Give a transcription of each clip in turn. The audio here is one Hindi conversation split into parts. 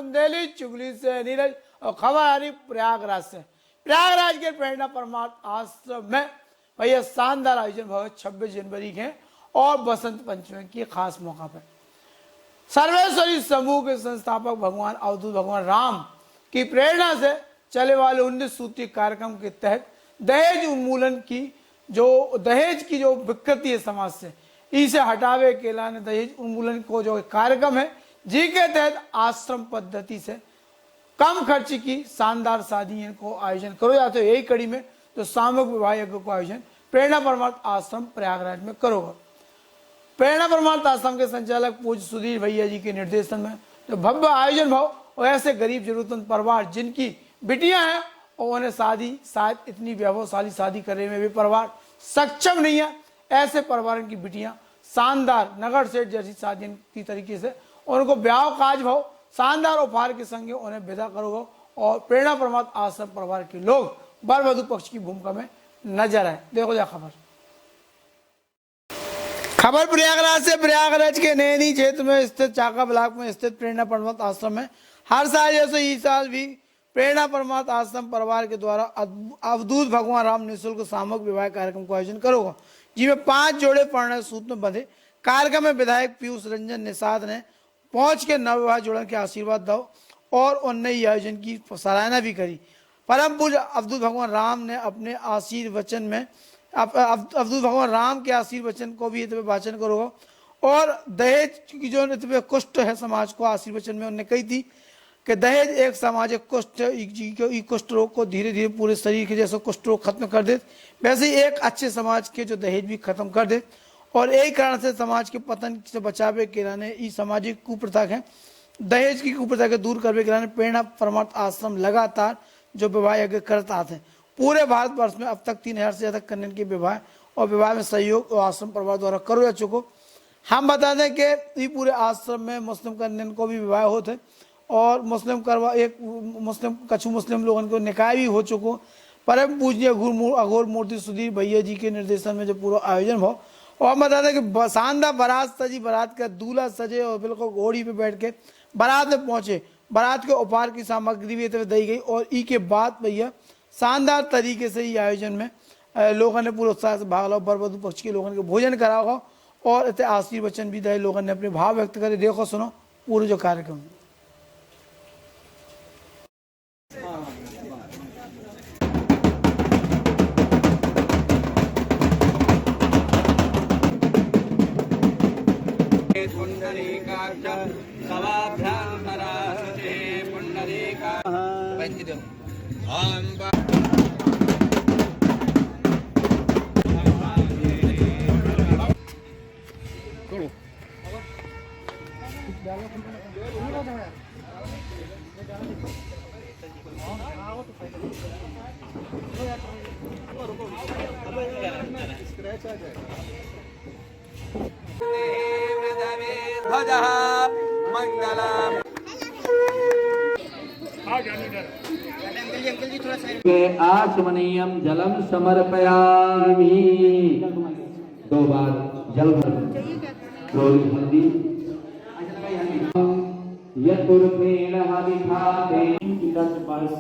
बुंदेली, चुगली से नीरज और खबर आ रही प्रयागराज से। प्रयागराज के प्रेरणा परमार्थ आश्रम में भैया शानदार आयोजन भव 26 जनवरी के और बसंत पंचमी की खास मौका पर सर्वेश्वरी समूह के संस्थापक भगवान अवधूत भगवान राम की प्रेरणा से चले वाले 19 सूत्रीय कार्यक्रम के तहत दहेज उन्मूलन की जो दहेज की जो विकृति है समाज से, इसे हटावे के लाने दहेज उन्मूलन को जो कार्यक्रम है जी के तहत आश्रम पद्धति से कम खर्च की शानदार शादी को आयोजन करो जाते हो। यही कड़ी में जो सामूहिक विवाह यज्ञ को आयोजन प्रेरणा परमार्थ आश्रम प्रयागराज में करोगा। प्रेरणा परमार्थ आश्रम के संचालक पूज्य सुधीर भैया जी के निर्देशन में जो भव्य आयोजन भाव और ऐसे गरीब जरूरतमंद परिवार जिनकी बिटियां हैं और उन्हें शादी शायद इतनी वैभवशाली शादी करने में भी परिवार सक्षम नहीं है, ऐसे परिवार की बिटियां शानदार नगर सेठ जैसी शादी की तरीके से उनको ब्याह काज भाव शानदार उपहार के संग उन्हें विदा करोगे और प्रेरणा परमार्थ आश्रम परिवार के लोग वर वधू पक्ष की भूमिका में नजर आए। देखो जा खबर प्रयागराज से। प्रयागराज के नैनी क्षेत्र में स्थित चाका ब्लॉक में स्थित प्रेरणा परमार्थ आश्रम में हर साल जैसे इस साल भी प्रेरणा परमार्थ आश्रम परिवार के द्वारा अवधूत भगवान राम निःशुल्क सामूहिक विवाह कार्यक्रम का आयोजन करोगा, जिसमें 5 जोड़े परिणय सूत्र में बंधे। कार्यक्रम में विधायक पीयूष रंजन निषाद ने पहुंच के नवविवाह जोड़ों के आशीर्वाद दो और उनने आयोजन की सराहना भी करी। परम पूज्य अवधूत भगवान राम ने अपने आशीर्वचन में अवधूत भगवान राम के आशीर्वचन को भी वाचन करोगा और दहेज की जो कुष्ठ है समाज को आशीर्वचन में उन्होंने कही थी कि दहेज एक सामाजिक कुष्ठ रोग को धीरे धीरे पूरे शरीर के जैसे कुष्ठ रोग खत्म कर दे, वैसे ही एक अच्छे समाज के जो दहेज भी खत्म कर दे और यही कारण से समाज के पतन से बचावे के लाने इस सामाजिक कुप्रथा है दहेज की कुप्रथा के दूर करने के लाने प्रेरणा परमार्थ आश्रम लगातार जो विवाह यज्ञ करता आते हैं। पूरे भारतवर्ष में अब तक 3000 से ज्यादा कन्या के विवाह और विवाह में सहयोग और आश्रम परिवार द्वारा करो जा चुको। हम बता दें कि पूरे आश्रम में मुस्लिम कन्या को भी विवाह होते और मुस्लिम कछु मुस्लिम लोगों को निकाय भी हो चुको। परम पूज्य अघोर मूर्ति सुधीर भैया जी के निर्देशन में जो पूरा आयोजन हो और हम बता दें कि शानदार बारात सजी, बारात का दूल्हा सजे और बिल्कुल घोड़ी पे बैठ के बारात में पहुंचे। बारात के उपहार की सामग्री भी दी गई और ई के बाद भैया शानदार तरीके से ये आयोजन में लोगों ने पूरे उत्साह से भाग लो। वर वधू पक्ष के लोगों को भोजन करा हो और इतने आशीर्वचन भी दिए, लोगों ने अपने भाव व्यक्त करे। देखो सुनो पूरे जो कार्यक्रम आचमनीयम जलम समर्पयामि। 2 बार जल भर हल्दी पिता के पास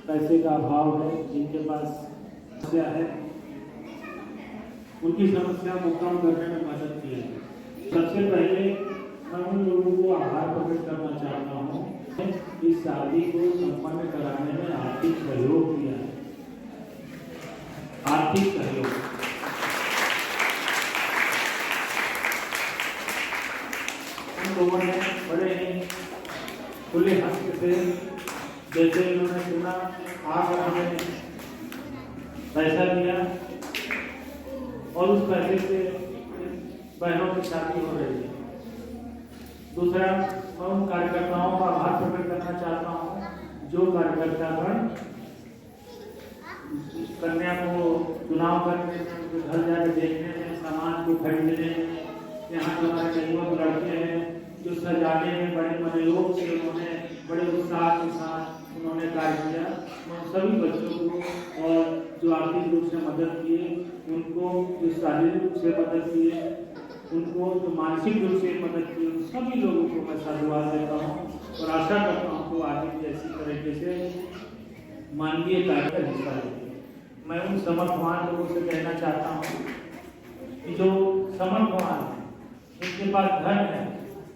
पैसे का अभाव है, जिनके पास समस्या है उनकी समस्या को कम करने में मदद की है। सबसे पहले मैं उन लोगों को आभार प्रकट करना चाहता हूँ इस शादी को संपन्न कराने में आर्थिक सहयोग किया है। आर्थिक सहयोग उन लोगों ने बड़े ही खुले हस्त से, जैसे उन्होंने सुना आप हमें पैसा दिया और उस पैसे से बहनों की शादी हो रही है। दूसरा, मैं उन कार्यकर्ताओं का आभार प्रकट करना चाहता हूँ जो कार्यकर्तागण कन्या को चुनाव करने में, उनके घर जाकर देखने में, सामान को खरीदने में, यहाँ जो हमारे युवक लड़के हैं जो सजाने में बड़े मनोयोग से उन्होंने बड़े उत्साह के साथ उन्होंने कार्य किया। उन सभी बच्चों को और जो आर्थिक रूप से मदद किए उनको, जो शारीरिक रूप से मदद किए उनको, जो मानसिक रूप से मदद की, उन सभी लोगों को मैं साधुवाद देता हूँ और आशा करता हूँ कि आगे भी ऐसी तरीके से मानवीय कार्य का हिस्सा लेंगे। मैं उन समर्थवान लोगों से कहना चाहता हूँ कि जो समर्थवान है, जिनके पास धन है,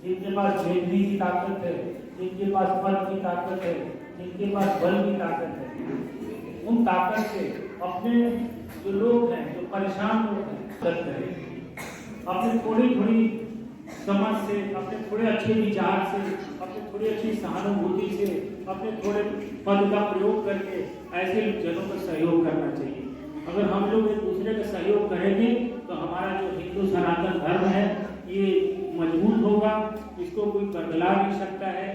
जिनके पास भेजने की ताकत है, जिनके पास पद की ताकत है, जिनके पास बल की ताकत है, उन ताकत से अपने जो लोग हैं, जो परेशान लोग हैं, मदद करें। अपने थोड़ी समझ से, अपने थोड़े अच्छे विचार से, अपने थोड़ी अच्छी सहानुभूति से, अपने थोड़े पद का प्रयोग करके ऐसे जनों का सहयोग करना चाहिए। अगर हम लोग एक दूसरे का सहयोग करेंगे तो हमारा जो हिंदू सनातन धर्म है ये मजबूत होगा, इसको कोई बदला नहीं सकता है,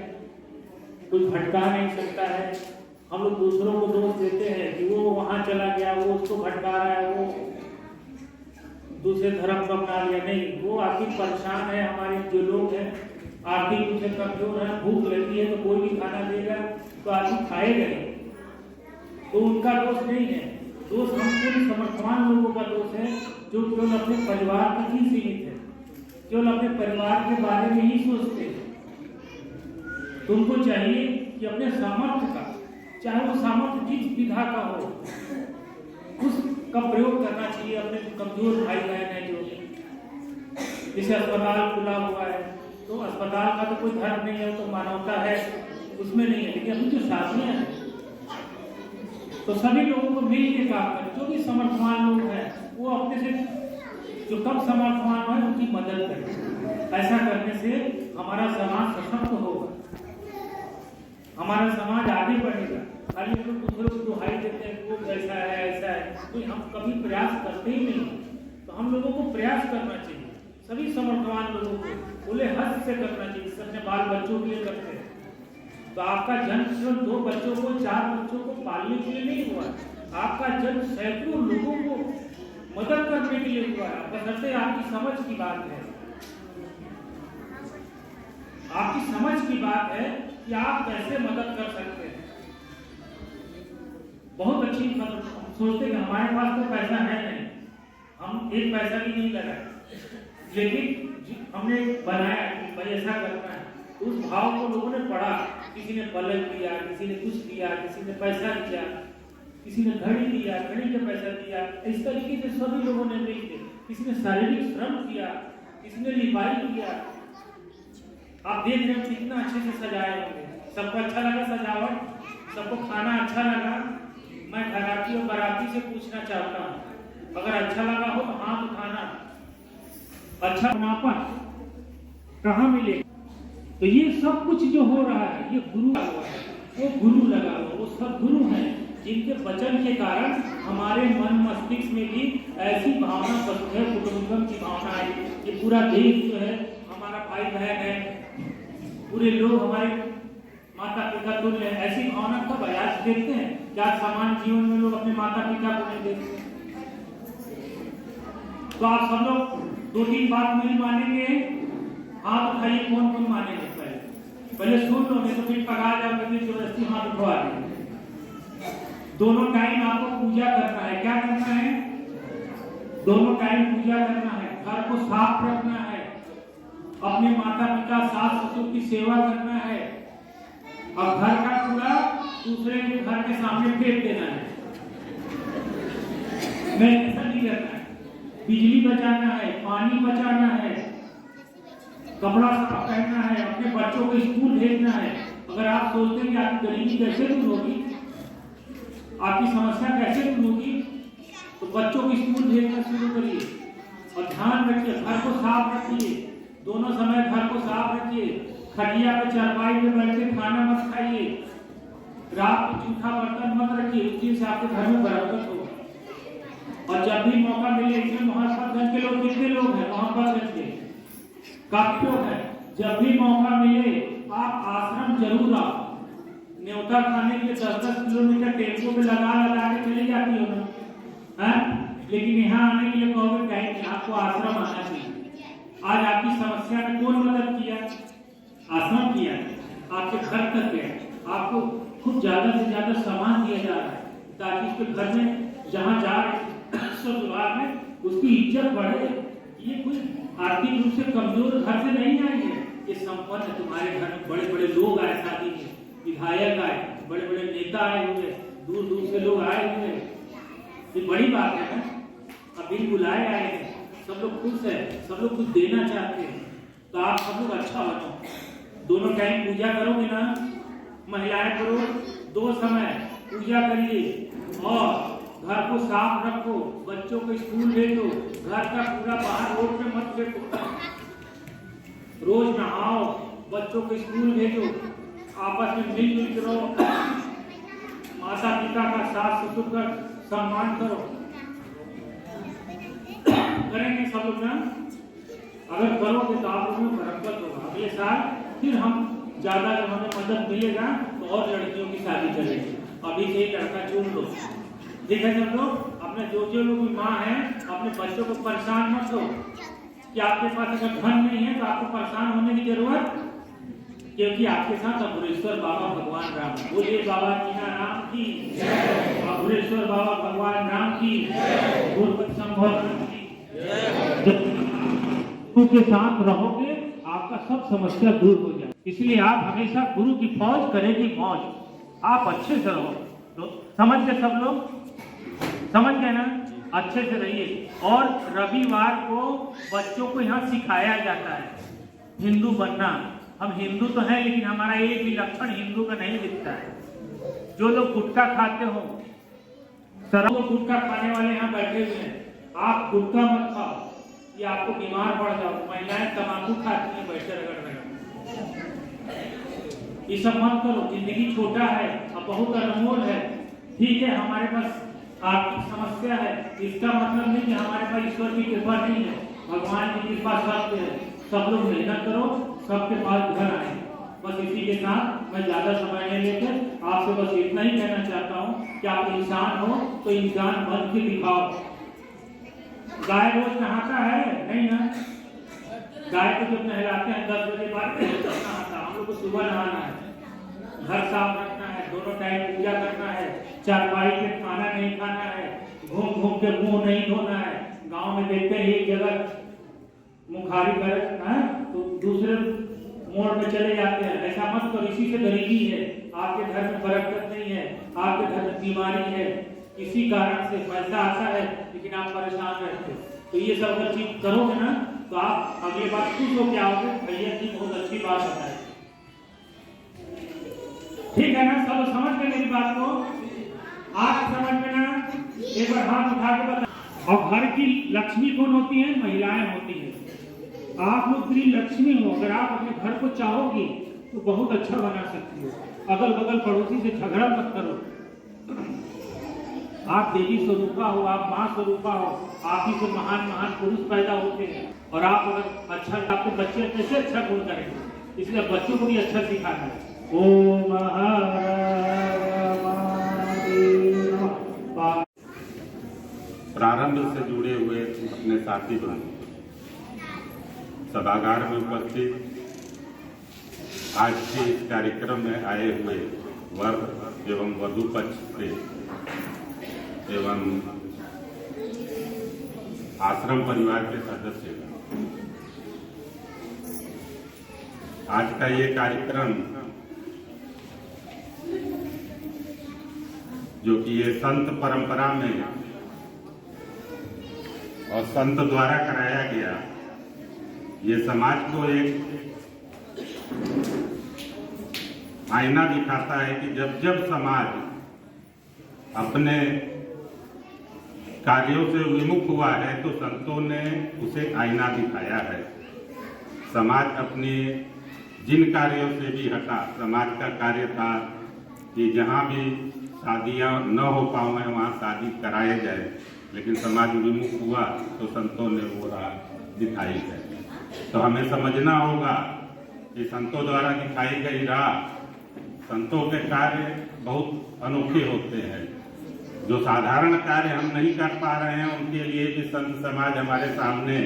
कोई भटका नहीं सकता है। हम लोग दूसरों को दोष देते हैं कि वो वहां चला गया, वो उसको भटका रहा है, वो दूसरे धर्म को अपना लिया। नहीं, वो आर्थिक परेशान है, हमारे जो लोग हैं आर्थिक रूप से कमजोर है, भूख लगी है तो कोई भी खाना देगा तो आदमी खाएगा नहीं, तो उनका दोष नहीं है। दोष हम समर्थवान लोगों का दोष है जो केवल अपने परिवार तक ही सीमित है, केवल अपने परिवार के बारे में ही सोचते हैं। तुमको चाहिए कि अपने सामर्थ्य का, चाहे वो सामर्थ्य जिस विधा का हो, उसका प्रयोग करना चाहिए। अपने कमजोर भाई बहन है जो, जैसे अस्पताल खुला हुआ है तो अस्पताल का तो कोई धर्म नहीं है, तो मानवता है उसमें नहीं है, लेकिन अपनी जो शादियां हैं तो सभी लोगों को मिल के काम करें। जो भी समर्थवान लोग हैं वो अपने से जो कम समर्थवान है उनकी मदद करें। ऐसा करने से हमारा समाज सशक्त होगा, हमारा समाज आगे बढ़ेगा। खाली लोग दूसरों को दुहाई देते हैं वो ऐसा है ऐसा है, तो हम कभी प्रयास करते ही नहीं। तो हम लोगों को प्रयास करना चाहिए, सभी समर्थवान लोगों को खुले हस्त से करना चाहिए, अपने बाल बच्चों के लिए करते हैं। तो आपका जन्म केवल 2 बच्चों को 4 बच्चों को पालने के लिए नहीं हुआ, आपका जन्म सैकड़ों लोगों को मदद करने के लिए हुआ है। बशर्ते आपकी समझ की बात है, आपकी समझ की बात है कि आप कैसे मदद कर सकते हैं। बहुत अच्छी सोचते कि हमारे पास तो पैसा है नहीं, हम एक पैसा भी नहीं लगाए, लेकिन हमने बनाया कि भाई ऐसा करना है। उस भाव को लोगों ने पढ़ा, किसी ने पलक दिया, किसी ने कुछ दिया, किसी ने पैसा दिया, किसी ने घड़ी दिया, घड़ी का पैसा दिया। इस तरीके से सभी लोगों ने मिलकर, किसी ने शारीरिक श्रम किया, किसी ने लिपाई किया। आप देख रहे हो कितना अच्छे से सजाए होंगे, सबको अच्छा लगा सजावट, सबको खाना अच्छा लगा। मैं घराती और बाराती से पूछना चाहता हूँ, अगर अच्छा लगा हो तो हाथ उठाना। अच्छा समापन कहाँ मिले? तो ये सब कुछ जो हो रहा है ये गुरु लगा हुआ है, वो गुरु लगा हुआ, वो सब गुरु हैं जिनके वचन के कारण हमारे मन मस्तिष्क में भी ऐसी भावना बसती है, कुटुंबकम की भावना है। ये पूरा देश जो है हमारा भाई बहन है, पूरे लोग हमारे माता पिता तुल्य है। ऐसी भावना कब आज देखते हैं? क्या सामान्य जीवन में लोग अपने माता पिता को नहीं देखते? तो आप सब लोग 2-3 बात नहीं मानेंगे, हाथ उठाइए कौन कौन मानेंगे? पहले सुन लो, नहीं तो फिर पका जाओगे, जबरदस्ती हाथ उठवा देंगे। दोनों टाइम आपको पूजा करना है। क्या करना है? दोनों टाइम पूजा करना है, घर को साफ रखना है, अपने माता पिता सास ससुर की सेवा करना है, और घर का कूड़ा दूसरे के घर के सामने फेंक देना है। नहीं, ऐसा नहीं करना है। बिजली बचाना है, पानी बचाना है, कपड़ा साफ पहनना है, अपने बच्चों को स्कूल भेजना है। अगर आप सोचते हैं कि आपकी गरीबी कैसे दूर होगी, आपकी समस्या कैसे दूर होगी, तो बच्चों को स्कूल भेजना शुरू करिए और ध्यान रखिए, घर को साफ रखिए, दोनों समय घर को साफ रखिए। खटिया पे चारपाई पे बैठ के खाना मत खाइए, रात को जूठा बर्तन मत रखिए, उस दिन से आपके घर में बरकत होगा। और जब भी मौका मिले, इसमें मोहब्बतगंज के लोग कितने लोग हैं? मोहब्बतगंज के काफी लोग हैं। जब भी मौका मिले आप आश्रम जरूर आओ। न्योता खाने के लिए 10-10 किलोमीटर टेम्पो पे लगा के चली जाती हो ना, लेकिन यहाँ आने के लिए कहोगे कहीं आपको आश्रम आना चाहिए। आज आपकी समस्या में कौन मदद किया? आश्रम किया, आपके घर तक गया, आपको खूब ज्यादा से ज्यादा सामान दिया जा रहा है ताकि उसके घर में जहाँ जा रहे ससुराल में उसकी इज्जत बढ़े। ये कोई आर्थिक रूप से कमजोर घर से नहीं आई है, कि संपन्न तुम्हारे घर में बड़े बड़े लोग आए, शादी में विधायक आए, बड़े बड़े नेता आए हुए, दूर दूर से लोग आए हुए, ये बड़ी बात है ना। अब बिन बुलाए आए हैं, सब लोग खुश है, सब लोग कुछ देना चाहते हैं, तो आप सब लोग अच्छा बनो। दोनों टाइम पूजा करोगे ना, महिलाएं करो, 2 समय पूजा करिए और घर को साफ रखो, बच्चों को स्कूल भेजो, घर का पूरा बाहर रोड पे मत फेंको, रोज नहाओ, बच्चों को स्कूल भेजो, आपस में मिलजुल के रहो, माता पिता का सास ससुर का सम्मान करो। करेंगे सब लोग ना, अगर करोगे तो आप लोगों में बरकत होगा। अगले साल फिर हम ज्यादा जब हमें मदद मिलेगा तो और लड़कियों की शादी करेंगे। अभी से ही लड़का चुन लो, ठीक है सब लोग। अपने जो लोग की माँ है, अपने बच्चों को परेशान मत करो कि आपके पास अगर धन नहीं है तो आपको परेशान होने की जरूरत, क्योंकि आपके साथ अघोरेश्वर बाबा भगवान राम। बोलिए बाबा कीना राम की, अघोरेश्वर बाबा भगवान राम की, गुरुपति संभव राम की। गुरु के साथ रहोगे आपका सब समस्या दूर हो जाए, इसलिए आप हमेशा गुरु की फौज करेगी मौज। आप अच्छे से रहो, तो समझ गए सब लोग, समझ गए ना, अच्छे से रहिए। और रविवार को बच्चों को यहाँ सिखाया जाता है हिंदू बनना। हम हिंदू तो हैं, लेकिन हमारा एक भी लक्षण हिंदू का नहीं दिखता है। जो लोग गुटखा खाते हो, सब लोग गुटखा खाने वाले यहाँ बैठे हुए हैं, आप गुटखा मत खाओ, ये आपको बीमार पड़ जाओ। महिलाएं तंबाकू खाती हैं बैठे रगड़ रगड़, ये सब मत करो। जिंदगी छोटा है और बहुत अनमोल है, ठीक है। हमारे पास आर्थिक समस्या है, इसका मतलब नहीं कि हमारे पास ईश्वर की कृपा नहीं है, भगवान की कृपा सबसे है। सब लोग मेहनत करो, सबके पास घर आए। बस इसी के साथ मैं ज्यादा समय नहीं लेकर आपसे बस इतना ही कहना चाहता हूँ कि आप इंसान हो तो इंसान बन के दिखाओ। गाय रोज नहाता है नहीं ना, गाय को जब नहलाते हैं 10 बजे बाद नहाता, हम लोग को सुबह नहाना है, घर साफ रखना है, दोनों टाइम पूजा करना है, चारपाई पे खाना नहीं खाना है, घूम घूम के मुंह नहीं धोना है। गांव में देखते हैं एक जगह मुखारी कर तो दूसरे मोड़ में चले जाते हैं, ऐसा मत करो। इसी से गरीबी है, आपके घर में बरकत नहीं है, आपके घर में बीमारी है, इसी कारण से पैसा आता है लेकिन आप परेशान रहते हो। तो ये सब अगर चीज करोगे ना तो आप अगली बार खुश हो के आओगे, भैया जी बहुत अच्छी बात बताई, ठीक है ना। सब समझ गए मेरी बात को, आप समझ में ना, एक बार हाथ उठा के बता। और घर की लक्ष्मी कौन होती है? महिलाएं होती है। आप लोग गृह लक्ष्मी हो, अगर आप अपने घर को चाहोगी तो बहुत अच्छा बना सकती हो। अगल बगल पड़ोसी से झगड़ा मत करो। आप देवी स्वरूपा हो, आप माँ स्वरूपा हो, आप ही से महान महान पुरुष पैदा होते हैं। और आप अगर अच्छा, आपके बच्चे कैसे अच्छा गुण करेंगे, इसलिए बच्चों को भी अच्छा सिखाना है। ओम प्रारंभ से जुड़े हुए अपने साथी बंधु, सभागार में उपस्थित आज के इस कार्यक्रम में आए हुए वर एवं वधू पक्ष से एवं आश्रम परिवार के सदस्य, आज का ये कार्यक्रम जो कि ये संत परंपरा में और संत द्वारा कराया गया, ये समाज को एक आईना दिखाता है कि जब जब समाज अपने कार्यों से विमुख हुआ है तो संतों ने उसे आईना दिखाया है। समाज अपने जिन कार्यों से भी हटा, समाज का कार्य था कि जहाँ भी शादियाँ न हो पाए वहाँ शादी कराया जाए, लेकिन समाज विमुख हुआ तो संतों ने वो राह दिखाई है। तो हमें समझना होगा कि संतों द्वारा दिखाई गई राह, संतों के कार्य बहुत अनोखे होते हैं। जो साधारण कार्य हम नहीं कर पा रहे हैं, उनके लिए भी संत समाज हमारे सामने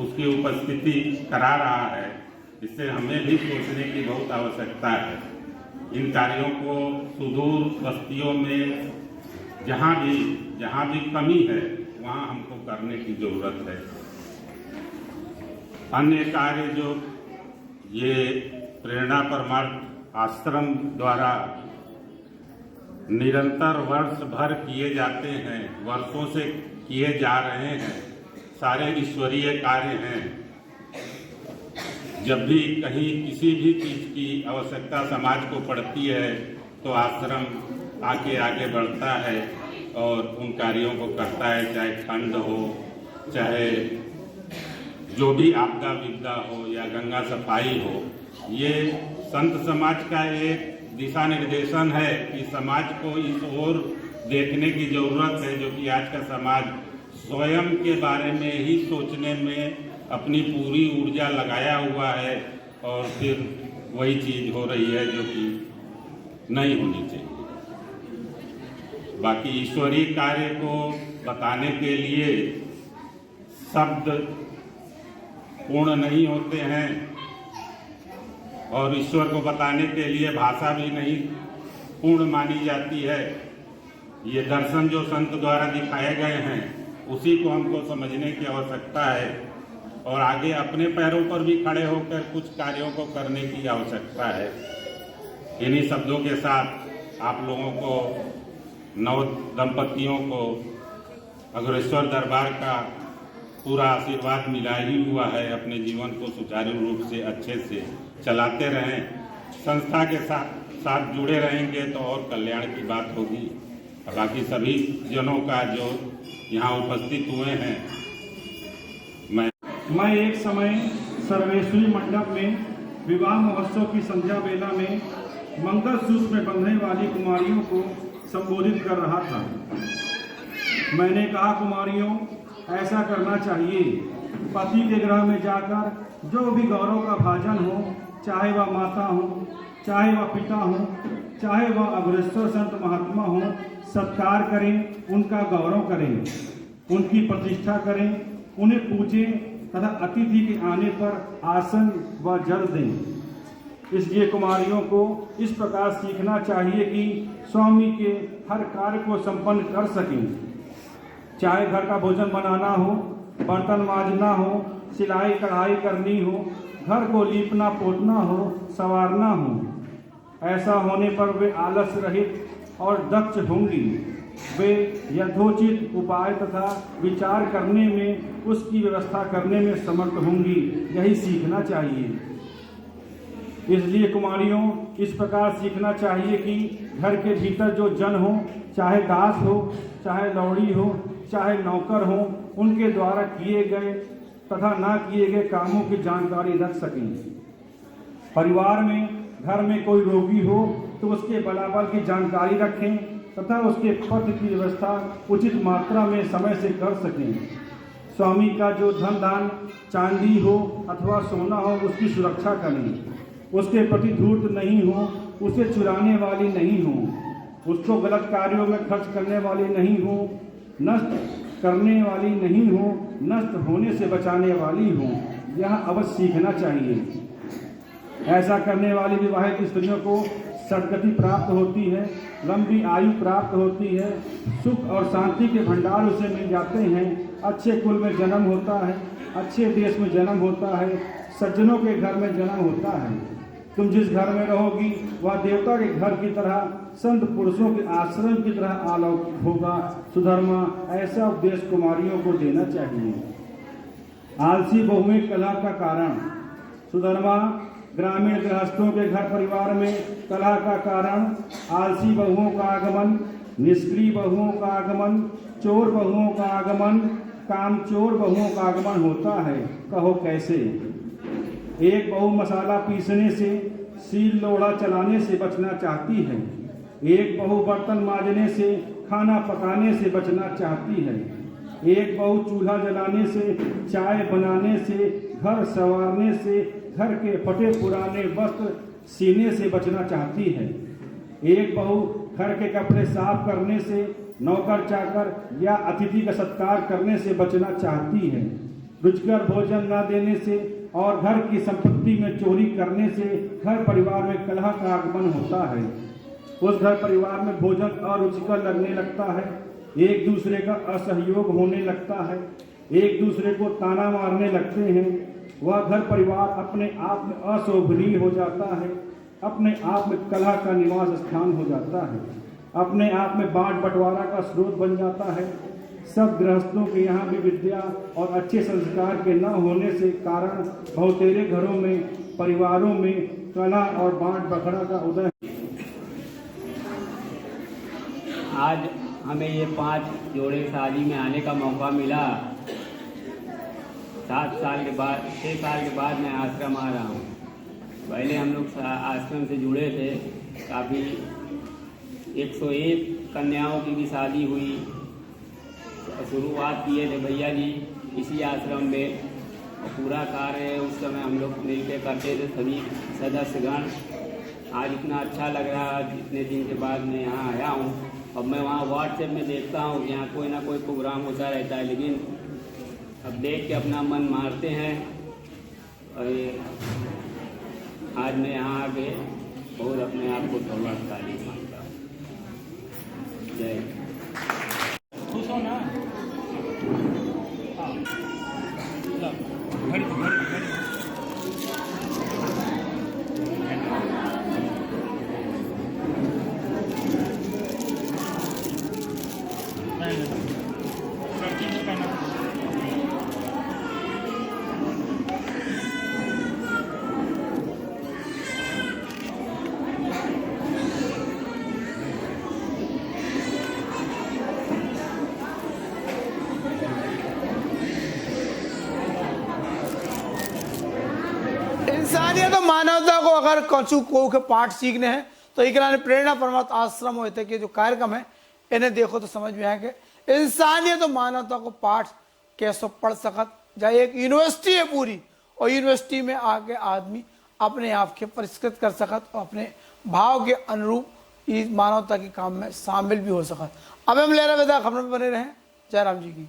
उसकी उपस्थिति करा रहा है। इससे हमें भी सोचने की बहुत आवश्यकता है। इन कार्यों को सुदूर बस्तियों में जहाँ भी कमी है वहाँ हमको करने की जरूरत है। अन्य कार्य जो ये प्रेरणा परमार्थ आश्रम द्वारा निरंतर वर्ष भर किए जाते हैं, वर्षों से किए जा रहे हैं, सारे ईश्वरीय कार्य हैं। जब भी कहीं किसी भी चीज की आवश्यकता समाज को पड़ती है तो आश्रम आगे आगे बढ़ता है और उन कार्यों को करता है, चाहे ठंड हो, चाहे जो भी आपदा विपदा हो या गंगा सफाई हो। ये संत समाज का एक दिशा निर्देशन है कि समाज को इस ओर देखने की जरूरत है, जो कि आज का समाज स्वयं के बारे में ही सोचने में अपनी पूरी ऊर्जा लगाया हुआ है और फिर वही चीज हो रही है जो कि नहीं होनी चाहिए। बाकी ईश्वरीय कार्य को बताने के लिए शब्द पूर्ण नहीं होते हैं और ईश्वर को बताने के लिए भाषा भी नहीं पूर्ण मानी जाती है। ये दर्शन जो संत द्वारा दिखाए गए हैं उसी को हमको समझने की आवश्यकता है और आगे अपने पैरों पर भी खड़े होकर कुछ कार्यों को करने की आवश्यकता है। इन्हीं शब्दों के साथ आप लोगों को, नव दंपतियों को अग्रसर दरबार का पूरा आशीर्वाद मिला ही हुआ है। अपने जीवन को सुचारू रूप से अच्छे से चलाते रहें, संस्था के साथ जुड़े रहेंगे तो और कल्याण की बात होगी। और बाकी सभी जनों का जो यहाँ उपस्थित हुए हैं, मैं एक समय सर्वेश्वरी मंडप में विवाह महोत्सव की संध्या बेला में मंगलसूत्र में बंधने वाली कुमारियों को संबोधित कर रहा था। मैंने कहा, कुमारियों, ऐसा करना चाहिए। पति के गृह में जाकर जो भी गौरव का भाजन हो, चाहे वह माता हो, चाहे वह पिता हो, चाहे वह अग्रसर संत महात्मा हो, सत्कार करें, उनका गौरव करें, उनकी प्रतिष्ठा करें, उन्हें पूजें तथा अतिथि के आने पर आसन व जल दें। इसलिए कुमारियों को इस प्रकार सीखना चाहिए कि स्वामी के हर कार्य को संपन्न कर सकें, चाहे घर का भोजन बनाना हो, बर्तन मांजना हो, सिलाई कढ़ाई करनी हो, घर को लीपना पोतना हो, संवारना हो। ऐसा होने पर वे आलस रहित और दक्ष होंगी। वे यथोचित उपाय तथा विचार करने में, उसकी व्यवस्था करने में समर्थ होंगी। यही सीखना चाहिए। इसलिए कुमारियों, इस प्रकार सीखना चाहिए कि घर के भीतर जो जन हो, चाहे दास हो, चाहे लौड़ी हो, चाहे नौकर हो, उनके द्वारा किए गए तथा ना किए गए कामों की जानकारी रख सकें। परिवार में, घर में कोई रोगी हो तो उसके बलाबल की जानकारी रखें तथा उसके पथ की व्यवस्था उचित मात्रा में समय से कर सकें। स्वामी का जो धन दान चांदी हो अथवा सोना हो, उसकी सुरक्षा करें। उसके प्रति धूर्त नहीं हो, उसे चुराने वाली नहीं हो, उसको गलत कार्यों में खर्च करने वाली नहीं हो, नष्ट करने वाली नहीं हो, नष्ट होने से बचाने वाली हो। यह अवश्य सीखना चाहिए। ऐसा करने वाली विवाहित स्त्रियों को सद्गति प्राप्त होती है, लंबी आयु प्राप्त होती है, सुख और शांति के भंडार उसे मिल जाते हैं, अच्छे कुल में जन्म होता है, अच्छे देश में जन्म होता है, सज्जनों के घर में जन्म होता है। तुम जिस घर में रहोगी वह देवता के घर की तरह, संत पुरुषों के आश्रम की तरह अलौकिक होगा। सुधर्मा, ऐसा उपदेश कुमारियों को देना चाहिए। आलसी बहुएं कलह का कारण। सुधर्मा, ग्रामीण गृहस्थों के घर परिवार में कलह का कारण आलसी बहुओं का आगमन, निष्क्रिय बहुओं का आगमन, चोर बहुओं का आगमन, कामचोर बहुओं का आगमन होता है। कहो कैसे? एक बहू मसाला पीसने से, सील लोढ़ा चलाने से बचना चाहती है। एक बहू बर्तन मांजने से, खाना पकाने से बचना चाहती है। एक बहू चूल्हा जलाने से, चाय बनाने से, घर संवारने से, घर के फटे पुराने वस्त्र सीने से बचना चाहती है। एक बहू घर के कपड़े साफ करने से, नौकर चाकर या अतिथि का सत्कार करने से बचना चाहती है। रुचिकर भोजन न देने से और घर की संपत्ति में चोरी करने से घर परिवार में कलह का आगमन होता है। उस घर परिवार में भोजन अरुचिकर लगने लगता है, एक दूसरे का असहयोग होने लगता है, एक दूसरे को ताना मारने लगते हैं, वह घर परिवार अपने आप में अशोभनीय हो जाता है, अपने आप में कलह का निवास स्थान हो जाता है, अपने आप में बांट बंटवारा का स्रोत बन जाता है। सब गृहस्थों के यहाँ भी विद्या और अच्छे संस्कार के न होने से कारण बहुतेरे घरों में, परिवारों में कलह और बांट बखड़ा का उदय। आज हमें ये 5 जोड़े शादी में आने का मौका मिला। 7 साल के बाद 6 साल के बाद मैं आश्रम आ रहा हूँ। पहले हम लोग आश्रम से जुड़े थे, काफ़ी 101 कन्याओं की भी शादी हुई। शुरुआत किए थे भैया जी इसी आश्रम में, और पूरा कार्य उस समय हम लोग मिलकर करते थे सभी सदस्यगण। आज इतना अच्छा लग रहा है, इतने दिन के बाद मैं यहाँ आया हूँ। अब मैं वहाँ व्हाट्सएप में देखता हूँ कि यहाँ कोई ना कोई प्रोग्राम होता रहता है, लेकिन अब देख के अपना मन मारते हैं। और आज मैं यहाँ आके बहुत अपने आप को गौरवशाली मानता हूँ। जय खुश हो ना? इंसानियत और मानवता को अगर कछु को के पाठ सीखने हैं तो एक प्रेरणा परमात्मा आश्रम होते के जो कार्यक्रम है इन्हें देखो तो समझ में आए कि इंसानियत और मानवता को पाठ कैसे पढ़ सकत। जाए एक यूनिवर्सिटी है पूरी, और यूनिवर्सिटी में आके आदमी अपने आप के परिष्कृत कर सकत और अपने भाव के अनुरूप इस मानवता के काम में शामिल भी हो सकत। अब हम ले रहे खबर में बने रहे। जय राम जी की।